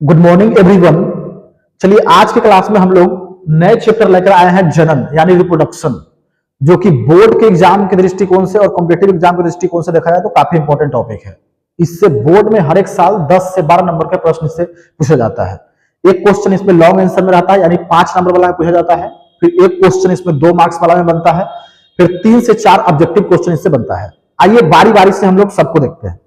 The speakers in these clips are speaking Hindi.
Good morning everyone. चलिए आज के क्लास में हम लोग नए चैप्टर लेकर आए हैं जनन यानी रिप्रोडक्शन, जो कि बोर्ड के एग्जाम के दृष्टिकोण से और कॉम्पिटेटिव एग्जाम के दृष्टिकोण से देखा जाए तो काफी इंपॉर्टेंट टॉपिक है। इससे बोर्ड में हर एक साल 10 से 12 नंबर के प्रश्न इससे पूछा जाता है। एक क्वेश्चन इसमें लॉन्ग आंसर में रहता है यानी 5 नंबर वाला में पूछा जाता है, फिर एक क्वेश्चन इसमें 2 मार्क्स वाला में बनता है, फिर 3 से 4 ऑब्जेक्टिव क्वेश्चन इससे बनता है। आइए बारी बारी से हम लोग सबको देखते हैं।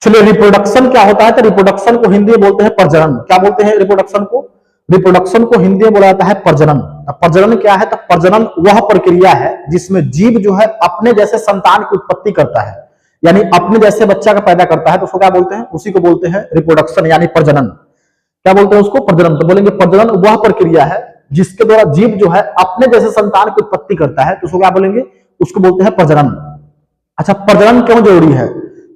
चलिए रिप्रोडक्शन क्या होता है, तो रिप्रोडक्शन को हिंदी में बोलते हैं प्रजनन। क्या बोलते हैं रिप्रोडक्शन को? रिप्रोडक्शन को हिंदी में बोला जाता है प्रजनन। प्रजनन क्या है? तो प्रजनन वह प्रक्रिया है जिसमें जीव जो है अपने जैसे संतान की उत्पत्ति करता है, यानी अपने जैसे बच्चा का पैदा करता है, तो उसको क्या बोलते हैं? उसी को बोलते हैं रिप्रोडक्शन यानी प्रजनन। क्या बोलते हैं उसको? प्रजनन। तो बोलेंगे प्रजनन वह प्रक्रिया है जिसके द्वारा जीव जो है अपने जैसे संतान की उत्पत्ति करता है, तो उसको क्या बोलेंगे? उसको बोलते हैं प्रजनन। अच्छा, प्रजनन क्यों जरूरी है?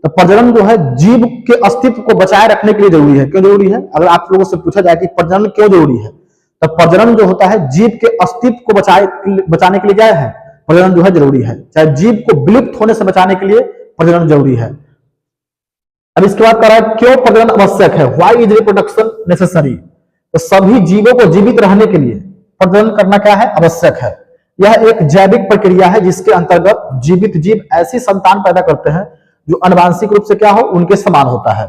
तो प्रजनन जो है जीव के अस्तित्व को बचाए रखने के लिए जरूरी है। क्यों जरूरी है? अगर आप लोगों से पूछा जाए कि प्रजनन क्यों जरूरी है, तो प्रजनन जो होता है जीव के अस्तित्व को बचाने के लिए क्या है? प्रजनन जो है जरूरी है। चाहे जीव को विलुप्त होने से बचाने के लिए प्रजनन जरूरी है। अब इसके बाद कह रहा है क्यों प्रजनन आवश्यक है? Why is reproduction necessary? तो सभी जीवों को जीवित रहने के लिए प्रजनन करना क्या है? आवश्यक है। यह एक जैविक प्रक्रिया है जिसके अंतर्गत जीवित जीव ऐसी संतान पैदा करते हैं जो आनुवांशिक रूप से क्या हो? उनके समान होता है।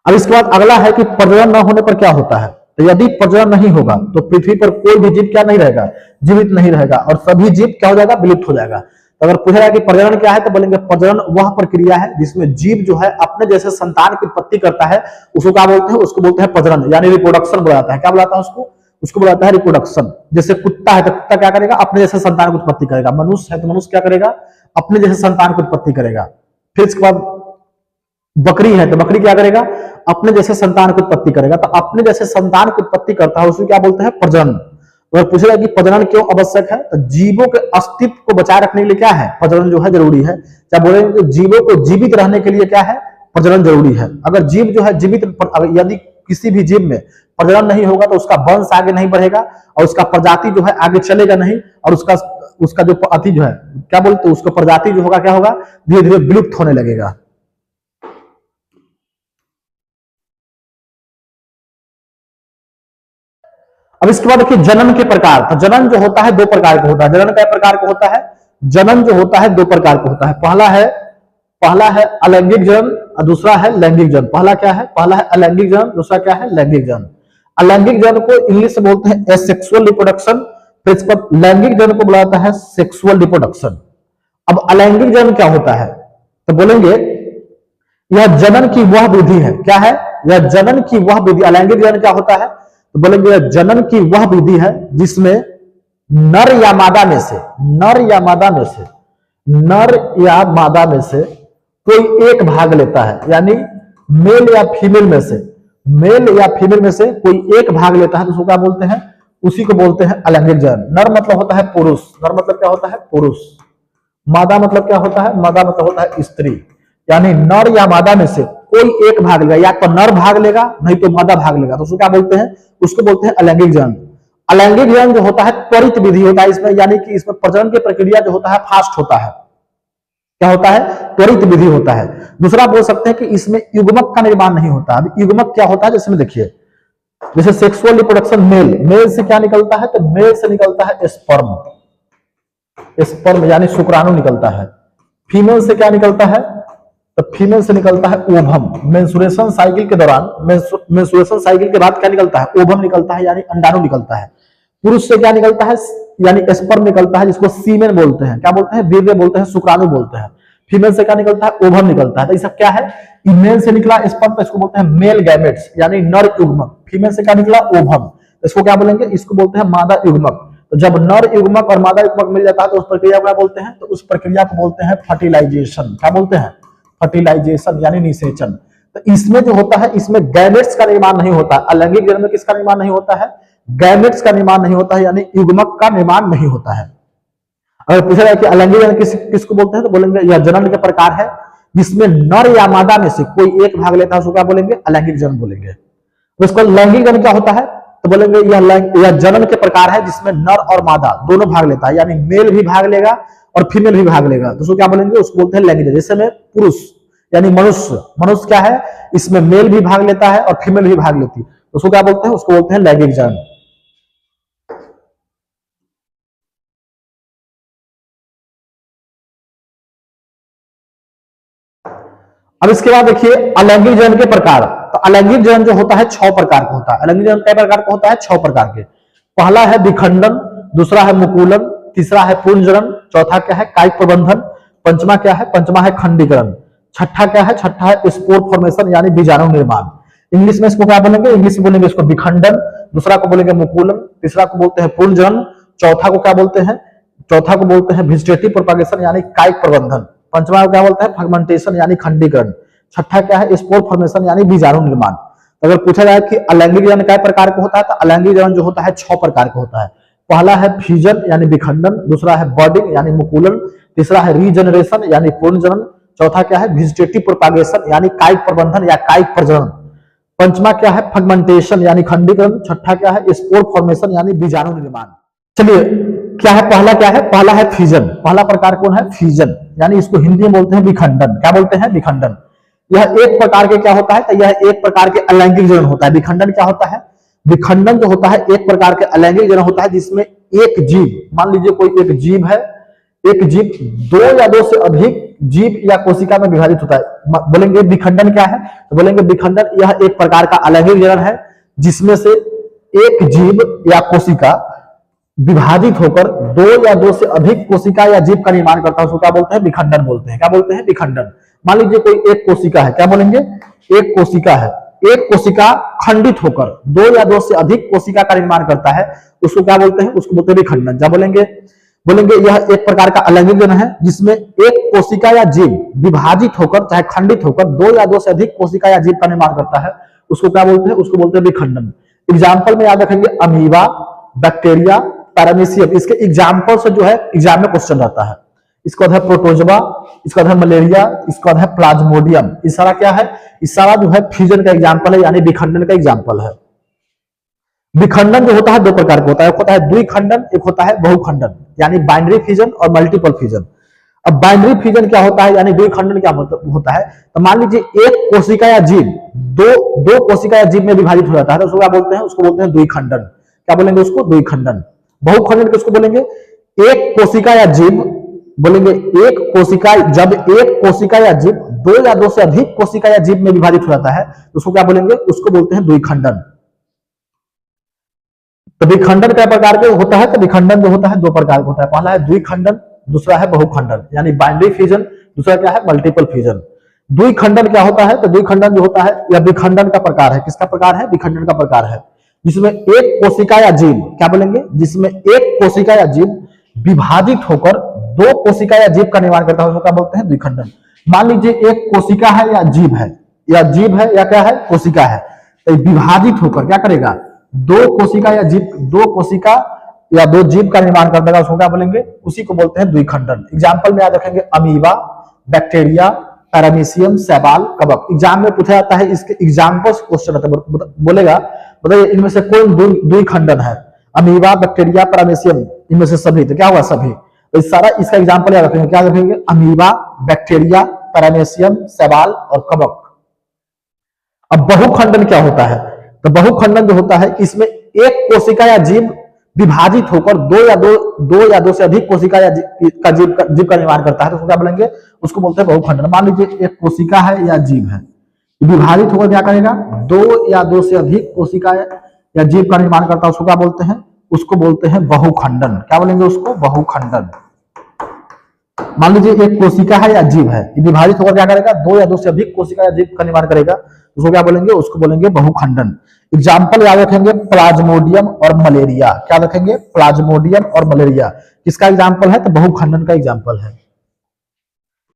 अब इसके बाद अगला है कि प्रजनन न होने पर क्या होता है? तो यदि प्रजनन नहीं होगा तो पृथ्वी पर कोई भी जीव क्या नहीं रहेगा? जीवित नहीं रहेगा, और सभी जीव क्या हो जाएगा? विलुप्त हो जाएगा। तो अगर पूछा जाए कि प्रजनन क्या है, तो बोलेंगे प्रजनन वह प्रक्रिया है जिसमें जीव जो है अपने जैसे संतान की उत्पत्ति करता है। उसको क्या बोलते हैं? उसको बोलते हैं प्रजनन यानी रिप्रोडक्शन बोला जाता है। क्या बोलाता है उसको? उसको बोला जाता है रिप्रोडक्शन। जैसे कुत्ता है तो कुत्ता क्या करेगा? अपने जैसे संतान की उत्पत्ति करेगा। मनुष्य है तो मनुष्य क्या करेगा? अपने जैसे संतान की उत्पत्ति करेगा। फिर इसके बाद बकरी है तो बकरी क्या करेगा? अपने जैसे संतान की उत्पत्ति करेगा। तो अपने जैसे संतान की उत्पत्ति करता है उसको क्या बोलते हैं? प्रजनन। अगर पूछेगा कि प्रजनन क्यों आवश्यक है, तो जीवों के अस्तित्व को बचाए रखने के लिए क्या है? प्रजनन जो है जरूरी है। क्या बोलेंगे कि जीवों को जीवित रहने के लिए क्या है? प्रजनन जरूरी है। अगर जीव जो है जीवित, यदि किसी भी जीव में प्रजनन नहीं होगा तो उसका वंश आगे नहीं बढ़ेगा और उसका प्रजाति जो है आगे चलेगा नहीं, और उसका जो अति जो है क्या बोलते हैं उसको प्रजाति जो होगा क्या होगा? धीरे धीरे विलुप्त होने लगेगा। अब इसके बाद देखिए जनन के प्रकार। तो जनन जो होता है 2 प्रकार का होता है। जनन कई प्रकार का होता है? जनन जो होता है 2 प्रकार का होता है। पहला है अलैंगिक जनन और दूसरा है लैंगिक जनन। पहला क्या है? पहला है अलैंगिक जनन, दूसरा क्या है? लैंगिक जनन। अलैंगिक जनन को इंग्लिश में बोलते हैं एसेक्सुअल रिप्रोडक्शन, फिर इसके बाद लैंगिक जनन को बुलाता है सेक्सुअल रिप्रोडक्शन। अब अलैंगिक जनन क्या होता है? तो बोलेंगे यह जनन की वह विधि है। क्या है? यह जनन की वह विधि। अलैंगिक जनन क्या होता है? तो बोलेंगे यह जनन की वह विधि है जिसमें नर या मादा में से कोई एक भाग लेता है, यानी मेल या फीमेल में से कोई एक भाग लेता है, तो उसको क्या बोलते हैं? उसी को बोलते हैं अलैंगिक जनन। नर मतलब होता है पुरुष। नर मतलब क्या होता है? पुरुष। मादा मतलब क्या होता है? मादा मतलब होता है स्त्री। यानी नर या मादा में से कोई एक भाग लेगा, या तो नर भाग लेगा नहीं तो मादा भाग लेगा, तो उसको क्या बोलते हैं? उसको बोलते हैं अलैंगिक जनन। अलैंगिक जनन जो होता है त्वरित विधि होता है इसमें, यानी कि इसमें प्रजनन की प्रक्रिया जो होता है फास्ट होता है। क्या होता है? त्वरित विधि होता है। दूसरा बोल सकते हैं कि इसमें युग्मक का निर्माण नहीं होता। अब युग्मक क्या होता है? जिसमें देखिए जैसे सेक्सुअल रिप्रोडक्शन मेल से क्या निकलता है? तो मेल से निकलता है स्पर्म यानी शुक्राणु निकलता है। फीमेल से क्या निकलता है? तो फीमेल से निकलता है ओवम। मेंस्ट्रुएशन साइकिल के दौरान, मेंस्ट्रुएशन साइकिल के बाद क्या निकलता है? ओवम निकलता है यानी अंडाणु निकलता है। पुरुष से क्या निकलता है? यानी स्पर्म निकलता है, जिसको सीमेन बोलते हैं। क्या बोलते हैं? वीर्य बोलते हैं, शुक्राणु बोलते हैं। फीमेल से क्या निकलता है? ओवम निकलता है। तो ये सब क्या है? मेल से निकला स्पर्म, तो इसको बोलते हैं मेल गैमेट्स यानी नर युग्मक। फीमेल से क्या निकला? ओवम, इसको क्या बोलेंगे? इसको बोलते हैं मादा युग्मक। तो जब नर युग्मक और मादा युग्मक मिल जाता है तो उस प्रक्रिया को क्या बोलते हैं? तो उस प्रक्रिया को बोलते हैं फर्टिलाइजेशन। क्या बोलते हैं? फर्टिलाइजेशन यानी निषेचन। तो इसमें जो होता है इसमें गैमेट्स का निर्माण नहीं होता। अलैंगिक जनन में किसका निर्माण नहीं होता है? गैमेट्स का निर्माण नहीं होता है, यानी युग्मक का निर्माण नहीं होता है। अगर पूछा जाए कि अलैंगिक जनन किसको बोलते हैं, तो बोलेंगे यह जनन के प्रकार है जिसमें नर या मादा में से कोई एक भाग लेता है, उसको क्या बोलेंगे? अलैंगिक जनन बोलेंगे। तो इसका लैंगिक जनन क्या होता है, तो बोलेंगे यह जनन के प्रकार है जिसमें नर और मादा दोनों भाग लेता है, यानी मेल भी भाग लेगा और फीमेल भी भाग लेगा, तो उसको क्या बोलेंगे, उसको बोलते हैं लैंगिक जनन। जैसे में पुरुष यानी मनुष्य, मनुष्य क्या है, इसमें मेल भी भाग लेता है और फीमेल भी भाग लेती है, तो उसको क्या बोलते हैं, उसको बोलते हैं लैंगिक जनन। अब इसके बाद देखिए अलैंगिक जनन के प्रकार। तो अलैंगिक जनन जो होता है 6 प्रकार का होता है। अलैंगिक जनन कई प्रकार का होता है, 6 प्रकार के। पहला है विखंडन, दूसरा है मुकुलन, तीसरा है पुंजरण, चौथा क्या है कायिक प्रबंधन, पंचमा क्या है, पंचमा है खंडीकरण, छठा क्या है, छठा है स्पोर फॉर्मेशन यानी बीजाणु निर्माण। इंग्लिश में इसको क्या बोलेंगे, इंग्लिश में बोलेंगे इसको विखंडन, दूसरा को बोलेंगे मुकुलन, तीसरा को बोलते हैं पुंजरण, चौथा को क्या बोलते हैं, चौथा को बोलते हैं वेजिटेटिव प्रोपागेशन यानी कायिक प्रबंधन, पंचमा को क्या बोलते हैं फर्मेंटेशन यानी खंडीकरण, छठा क्या है स्पोर फॉर्मेशन यानी बीजाणु निर्माण। तो अगर पूछा जाए कि अलैंगिक जनन कई प्रकार का होता है, तो अलैंगिक जनन जो होता है 6 प्रकार का होता है। पहला है फ्यूजन यानी विखंडन, दूसरा है बर्डिंग यानी मुकुलन, तीसरा है रीजनरेशन यानी पुनर्जनन, चौथा क्या है वेजिटेटिव प्रोपागेशन यानी कायिक प्रबंधन या कायिक प्रजनन, पंचमा क्या है फर्मेंटेशन यानी खंडीकरण, छठा क्या है स्पोर फॉर्मेशन यानी बीजाणु निर्माण। चलिए क्या है, पहला है फ्यूजन। पहला प्रकार कौन है, फ्यूजन, यानी इसको हिंदी में बोलते हैं विखंडन। क्या बोलते हैं, विखंडन। यह एक प्रकार के क्या होता है, तो यह एक प्रकार के अलैंगिक जनन होता है। विखंडन क्या होता है, विखंडन जो होता है एक प्रकार के अलैंगिक जनन होता है जिसमें एक जीव, मान लीजिए कोई एक जीव है, एक जीव 2 या 2 से अधिक जीव या कोशिका में विभाजित होता है। बोलेंगे विखंडन क्या है, तो बोलेंगे विखंडन यह एक प्रकार का अलैंगिक जनन है जिसमें से एक जीव या कोशिका विभाजित होकर 2 या 2 से अधिक कोशिका या जीव का निर्माण करता है, उसको क्या बोलते हैं, विखंडन बोलते हैं। क्या बोलते हैं, विखंडन। मान लीजिए कोई एक कोशिका है, क्या बोलेंगे, एक कोशिका है, एक कोशिका खंडित होकर 2 या 2 से अधिक कोशिका का निर्माण करता है, उसको क्या बोलते हैं, उसको बोलते हैं विखंडन। क्या बोलेंगे, बोलेंगे यह एक प्रकार का अलैंगिक जनन है जिसमें एक कोशिका या जीव विभाजित होकर चाहे खंडित होकर 2 या 2 से अधिक कोशिका या जीव का निर्माण करता है, उसको क्या बोलते हैं, उसको बोलते हैं विखंडन। एग्जाम्पल में याद रखेंगे अमीबा, बैक्टीरिया, पैरामीशियम, इसके एग्जाम्पल से जो है एग्जाम में क्वेश्चन रहता है। इसका है प्रोटोजोआ, इसका है मलेरिया, इसका है प्लाज्मोडियम। इस सारा क्या है, इस सारा जो है फ्यूजन का एग्जाम्पल है यानी विखंडन का एग्जाम्पल है। विखंडन जो होता है 2 प्रकार का होता है, एक होता है द्विखंडन, एक होता है बहुखंडन, यानी बाइनरी फ्यूजन और मल्टीपल फ्यूजन। अब बाइनरी फ्यूजन क्या होता है यानी द्विखंडन क्या होता है, तो मान लीजिए एक कोशिका या जीव दो कोशिका या जीव में विभाजित हो जाता है, तो उसको क्या बोलते हैं, उसको बोलते हैं द्विखंडन। क्या बोलेंगे, उसको द्विखंडन। बहुखंडन किसको बोलेंगे, एक कोशिका या जीव, बोलेंगे एक कोशिका, जब एक कोशिका या जीव 2 या 2 से अधिक कोशिका या जीव में विभाजित हो जाता है, तो उसको क्या बोलेंगे, उसको बोलते हैं द्विखंडन। तो विखंडन कई प्रकार के होता है, तो विखंडन जो होता है 2 प्रकार का होता है। पहला है द्विखंडन, दूसरा है बहुखंडन, यानी बाइनरी फ्यूजन, दूसरा क्या है मल्टीपल फ्यूजन। द्विखंडन क्या होता है, तो द्विखंडन जो होता है यह विखंडन का प्रकार है। किसका प्रकार है, विखंडन का प्रकार है, जिसमें एक कोशिका या जीव, क्या बोलेंगे, जिसमें एक कोशिका या जीव विभाजित होकर 2 कोशिका या जीव का निर्माण करता है, उसको क्या बोलते हैं, द्विखंडन। मान लीजिए एक कोशिका है या जीव है, या क्या है, कोशिका है, तो विभाजित होकर क्या करेगा, 2 कोशिका या जीव, 2 कोशिका या 2 जीव का निर्माण कर देगा, उसको क्या बोलेंगे, उसी को बोलते हैं द्विखंडन। एग्जाम्पल में याद रखेंगे अमीबा, बैक्टीरिया, पैरामीशियम, शैवाल, कवक। एग्जाम में पूछा जाता है, इसके एग्जाम्पल्स क्वेश्चन रहता है, बोलेगा बताइए इनमें से कौन द्विखंडन है, अमीबा, बैक्टीरिया, पैरामीशियम, इनमें से सभी, तो क्या हुआ, सभी। तो इस सारा इसका एग्जाम्पल याद रखेंगे, क्या रखेंगे, अमीबा, बैक्टीरिया, पैरामीशियम, शैवाल और कवक। अब बहुखंडन क्या होता है, तो बहुखंडन जो होता है इसमें एक कोशिका या जीव विभाजित होकर 2 या 2 से अधिक कोशिका या जीव का निर्माण करता है, तो उसको क्या बोलेंगे, उसको बोलते हैं बहुखंडन। मान लीजिए एक कोशिका है या जीव है, विभाजित होकर क्या करेगा, 2 या 2 से अधिक कोशिका या जीव का निर्माण करता है, उसको क्या बोलते हैं, उसको बोलते हैं बहुखंडन। क्या बोलेंगे, उसको बहुखंडन। मान लीजिए एक कोशिका है या जीव है, विभाजित होकर क्या करेगा, 2 या 2 से अधिक कोशिका या जीव का निर्माण करेगा, उसको क्या बोलेंगे, उसको बोलेंगे बहुखंडन। एग्जाम्पल याद रखेंगे प्लाज्मोडियम और मलेरिया। क्या रखेंगे, प्लाज्मोडियम और मलेरिया। किसका एग्जाम्पल है, तो बहुखंडन का एग्जाम्पल है।